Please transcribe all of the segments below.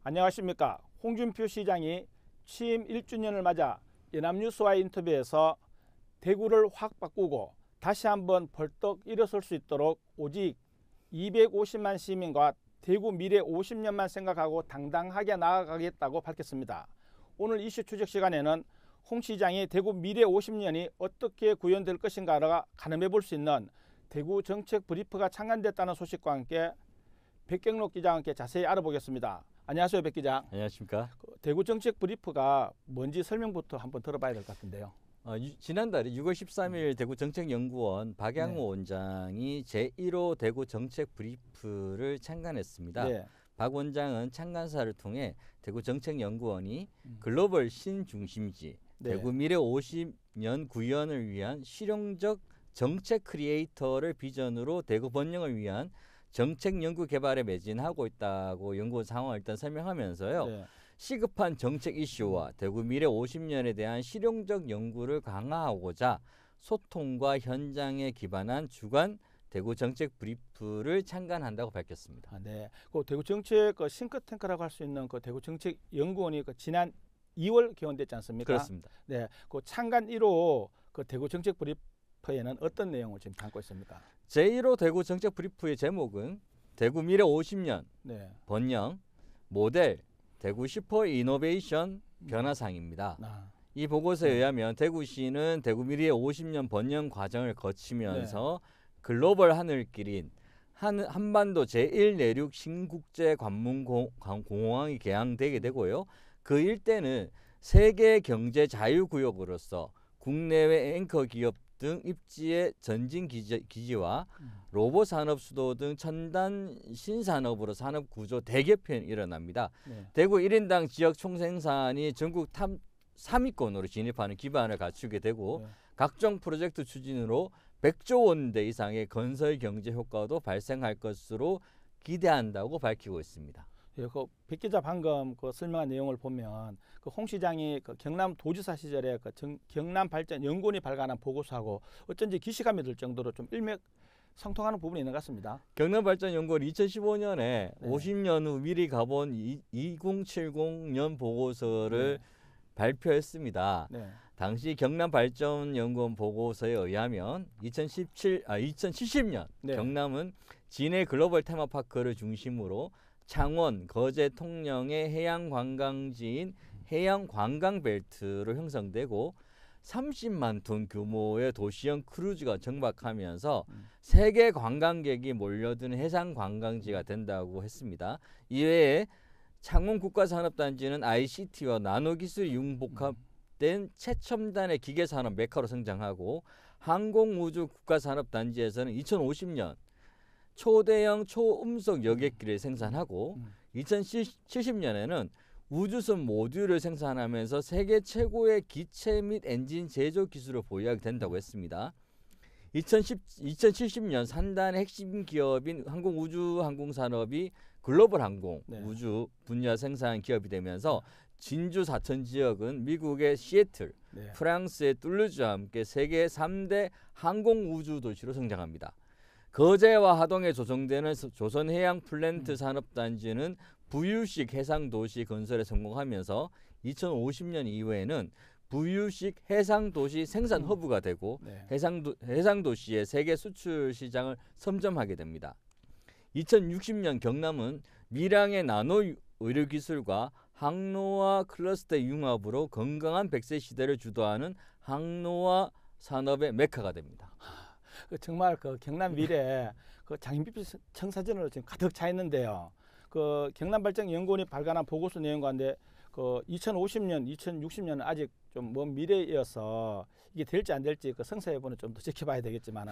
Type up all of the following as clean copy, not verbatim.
안녕하십니까. 홍준표 시장이 취임 1주년을 맞아 연합뉴스와의 인터뷰에서 대구를 확 바꾸고 다시 한번 벌떡 일어설 수 있도록 오직 250만 시민과 대구 미래 50년만 생각하고 당당하게 나아가겠다고 밝혔습니다. 오늘 이슈 추적 시간에는 홍 시장이 대구 미래 50년이 어떻게 구현될 것인가를 가늠해 볼 수 있는 대구 정책 브리프가 창간됐다는 소식과 함께 백경록 기자와 함께 자세히 알아보겠습니다. 안녕하세요, 백 기자. 안녕하십니까. 대구 정책 브리프가 뭔지 설명부터 한번 들어봐야 될 것 같은데요. 지난달에 6월 13일 대구 정책연구원 박양호 원장이 제1호 대구 정책 브리프를 창간했습니다. 네. 박 원장은 창간사를 통해 대구 정책연구원이 글로벌 신중심지 네. 대구 미래 50년 구현을 위한 실용적 정책 크리에이터를 비전으로 대구 번영을 위한 정책 연구 개발에 매진하고 있다고 연구원 상황을 일단 설명하면서요. 네. 시급한 정책 이슈와 대구 미래 50년에 대한 실용적 연구를 강화하고자 소통과 현장에 기반한 주간 대구 정책 브리프를 창간한다고 밝혔습니다. 네. 그 대구 정책 싱크탱크라고 할 수 있는 그 대구 정책 연구원이 지난 2월 개원됐지 않습니까? 그렇습니다. 네. 그 창간 1호 그 대구 정책 브리프에는 어떤 내용을 지금 담고 있습니까? 제1호 대구 정책 브리프의 제목은 대구 미래 50년 네. 번영 모델 대구 슈퍼 이노베이션 변화상입니다. 이 보고서에 의하면 대구시는 대구 미래 50년 번영 과정을 거치면서 글로벌 하늘길인 한반도 제1내륙 신국제 관문공항이 개항되게 되고요. 그 일대는 세계 경제 자유구역으로서 국내외 앵커 기업 등 입지의 전진 기지와 로봇 산업 수도 등 첨단 신산업으로 산업 구조 대개편이 일어납니다. 네. 대구 1인당 지역 총생산이 전국 3위권으로 진입하는 기반을 갖추게 되고 각종 프로젝트 추진으로 100조 원대 이상의 건설 경제 효과도 발생할 것으로 기대한다고 밝히고 있습니다. 예, 백 기자 방금 설명한 내용을 보면 홍 시장이 경남 도지사 시절에 경남 발전 연구원이 발간한 보고서하고 어쩐지 기시감이 들 정도로 좀 일맥상통하는 부분이 있는 것 같습니다. 경남발전연구원 2015년에 50년 후 미리 가본 2070년 보고서를 발표했습니다. 네. 당시 경남발전연구원 보고서에 의하면 2070년 경남은 진해 글로벌 테마파크를 중심으로 창원, 거제, 통영의 해양 관광지인 해양 관광벨트로 형성되고 30만 톤 규모의 도시형 크루즈가 정박하면서 세계 관광객이 몰려드는 해상 관광지가 된다고 했습니다. 이외에 창원 국가산업단지는 ICT와 나노기술이 융복합된 최첨단의 기계산업 메카로 성장하고 항공우주 국가산업단지에서는 2050년 초대형 초음속 여객기를 생산하고 2070년에는 우주선 모듈을 생산하면서 세계 최고의 기체 및 엔진 제조 기술을 보유하게 된다고 했습니다. 2070년 산단의 핵심 기업인 항공우주항공산업이 글로벌 항공 우주 분야 생산 기업이 되면서 진주 사천 지역은 미국의 시애틀, 프랑스의 툴루즈와 함께 세계 3대 항공우주 도시로 성장합니다. 거제와 하동에 조성되는 조선해양플랜트 산업단지는 부유식 해상도시 건설에 성공하면서 2050년 이후에는 부유식 해상도시 생산 허브가 되고 해상도시의 세계 수출 시장을 선점하게 됩니다. 2060년 경남은 밀양의 나노 의료기술과 항노화 클러스터 융합으로 건강한 100세 시대를 주도하는 항노화 산업의 메카가 됩니다. 정말 경남 미래 장밋빛 청사진으로 지금 가득 차 있는데요. 경남발전연구원이 발간한 보고서 내용 가운데 2050년, 2060년은 아직 좀 먼 미래여서 이게 될지 안 될지 성사 여부는 좀 더 지켜봐야 되겠지만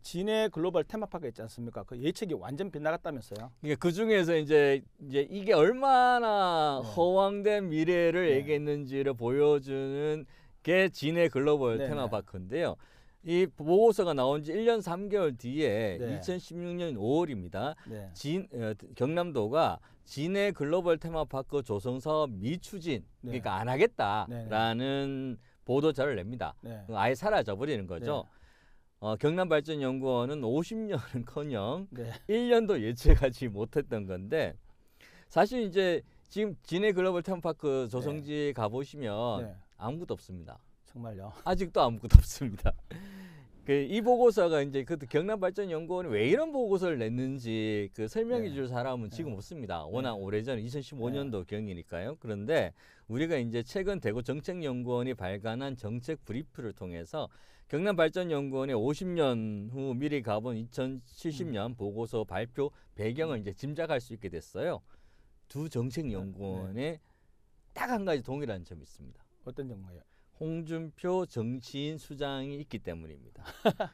진해 글로벌 테마파크 있지 않습니까? 예측이 완전 빗나갔다면서요? 그 중에서 이제 이게 얼마나 허황된 미래를 얘기했는지를 보여주는 게 진해 글로벌 테마파크인데요. 이 보고서가 나온 지 1년 3개월 뒤에 2016년 5월입니다. 경남도가 진해 글로벌 테마파크 조성 사업 미추진, 그러니까 안 하겠다라는 보도자를 냅니다. 아예 사라져버리는 거죠. 경남발전연구원은 50년은커녕 1년도 예측하지 못했던 건데 사실 이제 지금 진해 글로벌 테마파크 조성지에 가보시면 네. 아무것도 없습니다. 정말요. 아직도 아무것도 없습니다. 이 보고서가 이제 그 경남발전연구원이 왜 이런 보고서를 냈는지 그 설명해 줄 사람은 지금 없습니다. 워낙 오래전 2015년도 경이니까요. 그런데 우리가 이제 최근 대구정책연구원이 발간한 정책 브리프를 통해서 경남발전연구원의 50년 후 미래 가본 2070년 보고서 발표 배경을 이제 짐작할 수 있게 됐어요. 두 정책연구원에 딱 한 가지 동일한 점이 있습니다. 어떤 정보예요? 홍준표 정치인 수장이 있기 때문입니다.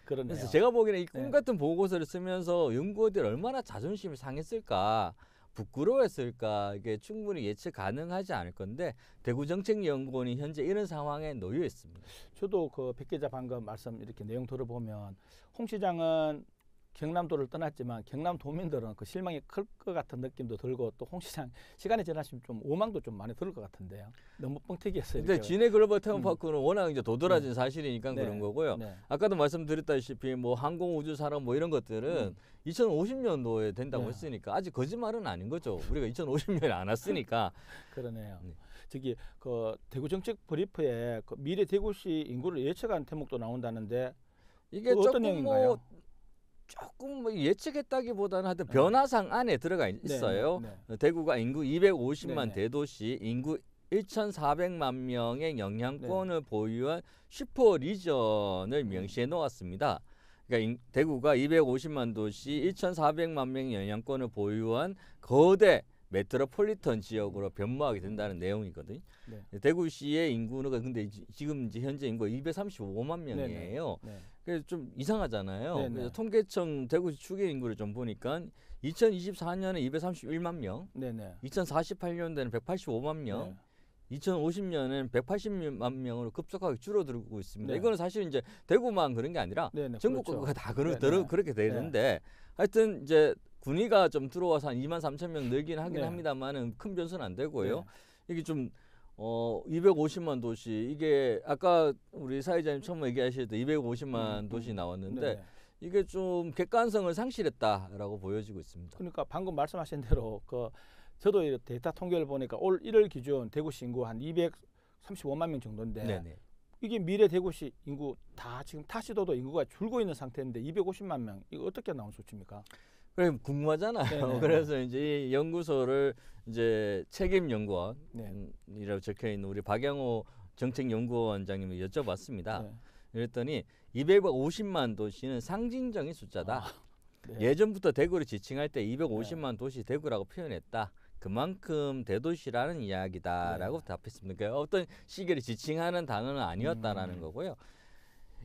그러네요. 그래서 제가 보기에는 이 꿈 네. 같은 보고서를 쓰면서 연구원들이 얼마나 자존심이 상했을까, 부끄러웠을까, 이게 충분히 예측 가능하지 않을 건데 대구정책연구원이 현재 이런 상황에 놓여 있습니다. 저도 그 백 기자 방금 말씀 이렇게 내용 들어보면 홍 시장은 경남도를 떠났지만 경남 도민들은 그 실망이 클 것 같은 느낌도 들고 또 홍 시장 시간이 지나시면 좀 오망도 좀 많이 들 것 같은데요. 너무 뻥튀기했어요. 근데 진해 글로벌 테마파크는 워낙 이제 도드라진 사실이니까 네. 그런 거고요. 네. 아까도 말씀드렸다시피 뭐 항공우주산업 뭐 이런 것들은 2050년도에 된다고 네. 했으니까 아직 거짓말은 아닌 거죠. 우리가 2050년에 안 왔으니까. 그러네요. 네. 저기 그 대구 정책 브리프에 그 미래 대구시 인구를 예측한 대목도 나온다는데 이게 어떤 조금 내용인가요? 조금 뭐 예측했다기보다는 하여튼 변화상 안에 들어가 있어요. 네. 대구가 인구 250만 네. 대도시, 인구 1,400만 명의 영향권을 보유한 슈퍼 리전을 명시해 놓았습니다. 그러니까 대구가 250만 도시, 1,400만 명의 영향권을 보유한 거대 메트로폴리턴 지역으로 변모하게 된다는 내용이거든요. 네. 대구시의 인구는 근데 지금 이제 현재 인구가 235만 명이에요. 네. 그래서 좀 이상하잖아요. 네네. 그래서 통계청 대구시 추계 인구를 좀 보니까 2024년에 231만 명, 네네. 2048년도에는 185만 명, 2050년에는 180만 명으로 급속하게 줄어들고 있습니다. 네. 이거는 사실 이제 대구만 그런 게 아니라 네네. 전국구가 그렇죠. 다 네네. 그렇게 되는데 하여튼 이제 군위가 좀 들어와서 한 2만 3천 명 늘긴 하긴 네. 합니다만은 큰 변수는 안 되고요. 네. 이게 좀 250만 도시 이게 아까 우리 사회자님 처음 얘기하실 때 250만 도시 나왔는데 네네. 이게 좀 객관성을 상실했다라고 보여지고 있습니다. 그러니까 방금 말씀하신 대로 그 저도 이 데이터 통계를 보니까 올 1월 기준 대구시 인구 한 235만 명 정도인데 네네. 이게 미래 대구시 인구 다 지금 타시도도 인구가 줄고 있는 상태인데 250만 명 이거 어떻게 나온 수치입니까? 그래 궁금하잖아요. 네네. 그래서 이제 이 연구소를 이제 책임 연구원이라고 네. 적혀 있는 우리 박영호 정책연구원장님이 여쭤봤습니다. 네. 그랬더니 250만 도시는 상징적인 숫자다. 네. 예전부터 대구를 지칭할 때 250만 도시 대구라고 표현했다. 그만큼 대도시라는 이야기다라고 답했습니다. 그러니까 어떤 시기를 지칭하는 단어는 아니었다라는 거고요.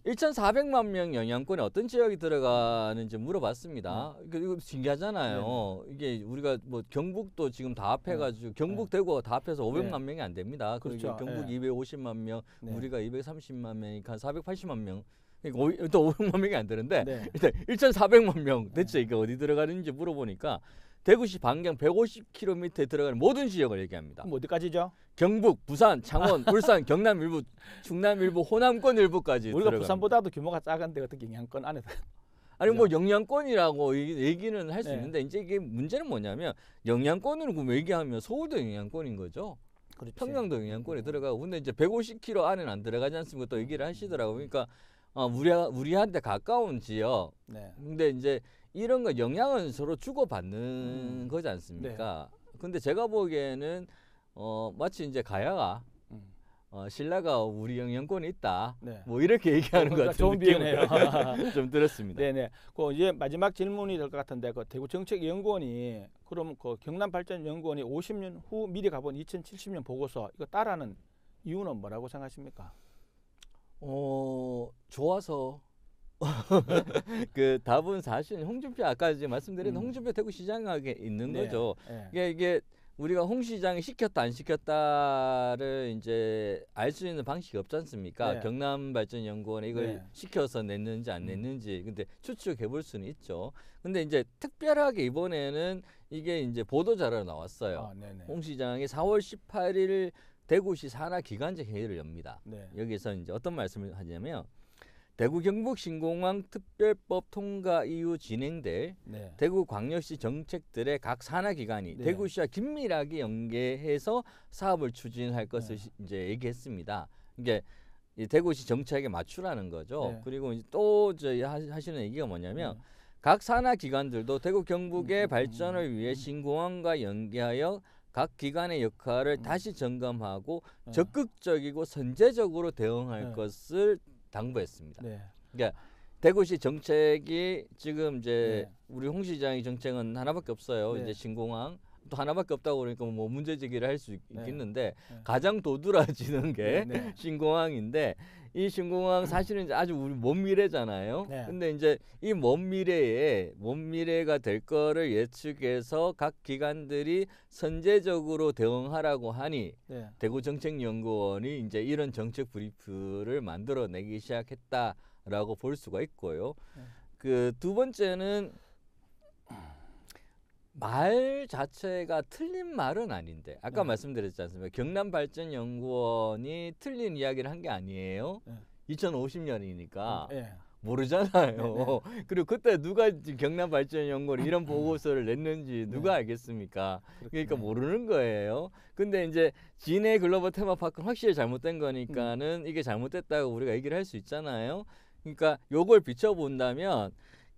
1,400만 명 영향권에 어떤 지역이 들어가는지 물어봤습니다. 이거 신기하잖아요. 이게 우리가 뭐 경북도 지금 다 합해가지고 경북 대구가 다 합해서 500만 명이 안 됩니다. 그렇죠. 경북 250만 명, 네. 우리가 230만 명이니까 한 480만 명. 그러니까 일단 500만 명이 안 되는데 네. 일단 1,400만 명 대체 이게 어디 들어가는지 물어보니까 대구시 반경 150km에 들어가는 모든 지역을 얘기합니다. 그럼 어디까지죠? 경북, 부산, 창원, 울산, 경남 일부, 충남 일부, 호남권 일부까지 우리가 들어갑니다. 부산보다도 규모가 작은데 어떻게 영향권 안에 아니 뭐 영향권이라고 얘기는 할 수 네. 있는데 이제 이게 문제는 뭐냐면 영향권으로 그럼 얘기하면 서울도 영향권인 거죠. 그렇지. 평양도 영향권에 들어가고 근데 이제 150km 안에는 안 들어가지 않습니까? 또 얘기를 하시더라고요. 그러니까 우리한테 가까운 지역. 네. 근데 이제 이런 거 영향은 서로 주고받는 거지 않습니까? 근데 제가 보기에는 마치 이제 가야가 신라가 우리 영향권에 있다. 네. 뭐 이렇게 얘기하는 것 같은 좋은 느낌을 비유네요. 좀 들었습니다. 네네. 그 이제 마지막 질문이 될 것 같은데 그 대구정책연구원이 그럼 그 경남발전연구원이 50년 후 미래 가본 2070년 보고서 이거 따라하는 이유는 뭐라고 생각하십니까? 좋아서 그 답은 사실 홍준표 아까 이제 말씀드린 홍준표 대구시장에게 있는 네. 거죠. 네. 이게 우리가 홍 시장이 시켰다 안 시켰다를 이제 알 수 있는 방식이 없지 않습니까? 네. 경남발전연구원에 이걸 네. 시켜서 냈는지 안 냈는지 근데 추측해 볼 수는 있죠. 근데 이제 특별하게 이번에는 이게 이제 보도 자료로 나왔어요. 네네. 홍 시장이 4월 18일 대구시 산하 기관적 회의를 엽니다. 네. 여기서 이제 어떤 말씀을 하냐면 대구 경북 신공항 특별법 통과 이후 진행될 네. 대구광역시 정책들의 각 산하 기관이 네. 대구시와 긴밀하게 연계해서 사업을 추진할 것을 네. 이제 얘기했습니다. 이게 이 대구시 정책에 맞추라는 거죠. 네. 그리고 이제 또 저희 하시는 얘기가 뭐냐면 네. 각 산하 기관들도 대구 경북의 발전을 위해 신공항과 연계하여 각 기관의 역할을 다시 점검하고 네. 적극적이고 선제적으로 대응할 네. 것을 당부했습니다. 네. 그러니까 대구시 정책이 지금 이제 네. 우리 홍 시장의 정책은 하나밖에 없어요. 네. 이제 신공항 또 하나밖에 없다고 그러니까 뭐 문제 제기를 할 수 네. 있겠는데 네. 가장 도드라지는 게 네. 네. 신공항인데 이 신공항 사실은 이제 아주 우리 먼 미래잖아요. 네. 근데 이제 이 먼 미래가 될 거를 예측해서 각 기관들이 선제적으로 대응하라고 하니 네. 대구정책연구원이 이제 이런 정책 브리프를 만들어내기 시작했다라고 볼 수가 있고요. 네. 그 두 번째는 말 자체가 틀린 말은 아닌데 아까 네. 말씀드렸지 않습니까? 경남발전연구원이 틀린 이야기를 한 게 아니에요. 네. 2050년이니까 네. 모르잖아요. 그리고 그때 누가 경남발전연구원이 이런 보고서를 냈는지 누가 네. 알겠습니까? 그러니까 그렇군요. 모르는 거예요. 근데 이제 진해 글로벌 테마파크는 확실히 잘못된 거니까는 이게 잘못됐다고 우리가 얘기를 할 수 있잖아요. 그러니까 요걸 비춰본다면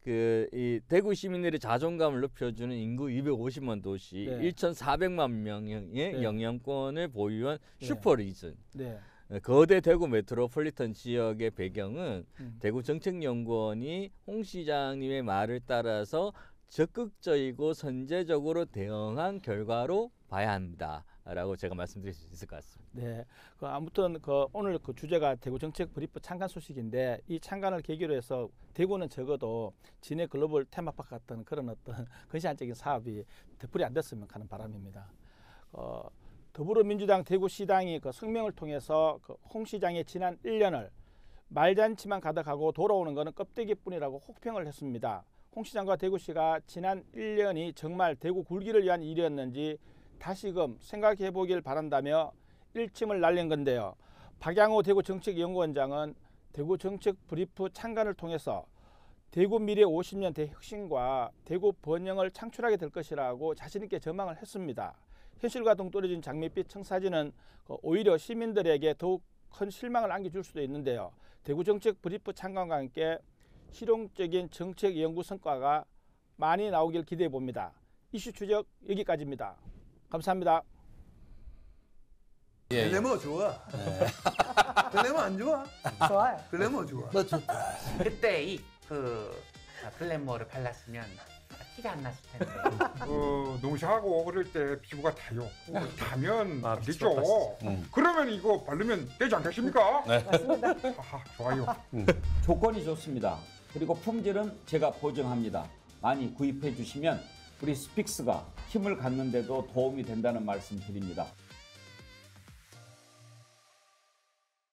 이 대구 시민들의 자존감을 높여주는 인구 250만 도시, 네. 1,400만 명의 네. 영향권을 보유한 네. 슈퍼리전, 네. 거대 대구 메트로폴리탄 지역의 배경은 음. 대구 정책연구원이 홍 시장님의 말을 따라서 적극적이고 선제적으로 대응한 결과로 봐야 합니다라고 제가 말씀드릴 수 있을 것 같습니다. 네. 아무튼 오늘 주제가 대구 정책 브리프 창간 소식인데 이 창간을 계기로 해서 대구는 적어도 진해 글로벌 테마파크 같은 그런 어떤 근시안적인 사업이 되풀이 안 됐으면 하는 바람입니다. 더불어민주당 대구시당이 성명을 통해서 홍 시장의 지난 1년을 말잔치만 가득하고 돌아오는 것은 껍데기뿐이라고 혹평을 했습니다. 홍 시장과 대구시가 지난 1년이 정말 대구 굴기를 위한 일이었는지 다시금 생각해 보길 바란다며 일침을 날린 건데요. 박양호 대구 정책연구원장은 대구 정책 브리프 창간을 통해서 대구 미래 50년 대혁신과 대구 번영을 창출하게 될 것이라고 자신 있게 전망을 했습니다. 현실과 동떨어진 장밋빛 청사진은 오히려 시민들에게 더욱 큰 실망을 안겨줄 수도 있는데요. 대구 정책 브리프 창간과 함께 실용적인 정책 연구 성과가 많이 나오길 기대해 봅니다. 이슈 추적 여기까지입니다. 감사합니다. 글래머 좋아. 글래머 안 좋아? 좋아요. 글래머 좋아. 그때 글래머를 발랐으면 티가 안 났을 텐데. 농사하고 그럴 때 피부가 타요. 타면 안 되죠. 음. 그러면 이거 바르면 되지 않겠습니까? 맞습니다. 아하, 좋아요. 조건이 좋습니다. 그리고 품질은 제가 보증합니다. 많이 구입해 주시면 우리 스픽스가 힘을 갖는 데도 도움이 된다는 말씀 드립니다.